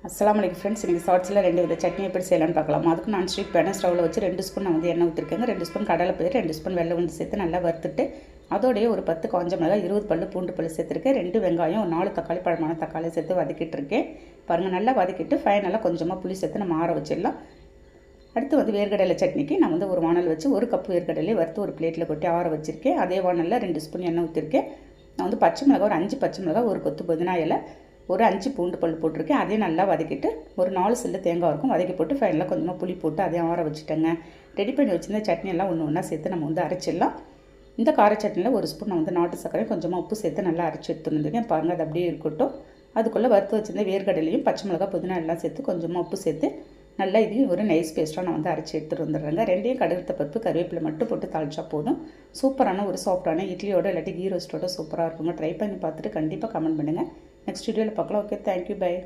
அஸ்ஸலாமு அலைக்கும் ஃப்ரெண்ட்ஸ். இன்றைக்கி ஷார்ட்ஸில் 2 வித சட்னி எப்படி செய்யலான்னு பார்க்கலாம். அதுக்கு நான் ஸ்டிக் பேனை ஸ்டவ்வில் வச்சு 2 ஸ்பூன் நான் எண்ணெய் ஊற்றிருக்கேங்க. 2 ஸ்பூன் கடலைப்பயிறு, 2 ஸ்பூன் வெள்ளை உளுந்து சேர்த்து நல்லா வறுத்துட்டு அதோடைய ஒரு 10 காஞ்ச மிளகாய், 20 பல்லு பூண்டு பல்லு சேர்த்துருக்கேன். 2 வெங்காயம், ஒரு 4 தக்காளி, பழமான தக்காளி சேர்த்து வதக்கிட்டு இருக்கேன். பாருங்கள், நல்லா வதக்கிட்டு ஃபைனலாக கொஞ்சமாக புளி சேர்த்து நம்ம ஆற வச்சிடலாம். அடுத்து வேர்க்கடலை சட்னிக்கு நான் ஒரு வானல் வச்சு 1 கப் வேர்க்கடலையை வறுத்து ஒரு பிளேட்டில் கொட்டி ஆற வச்சுருக்கேன். அதே வானலில் 2 ஸ்பூன் எண்ணெய் ஊற்றிருக்கேன். நான் பச்சை மிளகாய், ஒரு 5 பச்சை மிளகாய், ஒரு கொத்து புதினா இலை, ஒரு 5 பூண்டு பல் போட்டிருக்கேன். அதையும் நல்லா வதக்கிட்டு ஒரு 4 சில்லு தேங்காய் இருக்கும் வதக்கி போட்டு ஃபைனலாக கொஞ்சமாக புளி போட்டு அதையும் ஆற வச்சுட்டேங்க. ரெடி பண்ணி வச்சுருந்த சட்னி எல்லாம் ஒன்று ஒன்றா சேர்த்து நம்ம அரைச்சிடலாம். இந்த கார சட்னியில் 1 ஸ்பூன் நான் நாட்டு சர்க்கரை கொஞ்சமாக உப்பு சேர்த்து நல்லா அரைச்சி எடுத்துட்டு வந்துருக்கேன். பாருங்கள், அது அப்படியே இருக்கட்டும். அதுக்குள்ளே வறுத்து வச்சுருந்த வேர்க்கடலையும் பச்சை மிளகாய், புதினா எல்லாம் சேர்த்து கொஞ்சமாக உப்பு சேர்த்து நல்லா இதையும் ஒரு நைஸ் பேஸ்ட்டாக நான் அரைச்சி எடுத்துகிட்டு வந்துடுறேங்க. 2 கடுகு பருப்பு, கருவேப்பிலை மட்டும் போட்டு தாளிச்சா போதும். சூப்பரான ஒரு சாஃப்டான இட்லியோட இல்லாட்டி கீ ரோஸ்ட்டோட சூப்பராக இருக்குங்க. ட்ரை பண்ணி பார்த்துட்டு கண்டிப்பாக கமெண்ட் பண்ணுங்கள். நெக்ஸ்ட் வீடியோவில் பார்க்கலாம். Okay, thank you, by.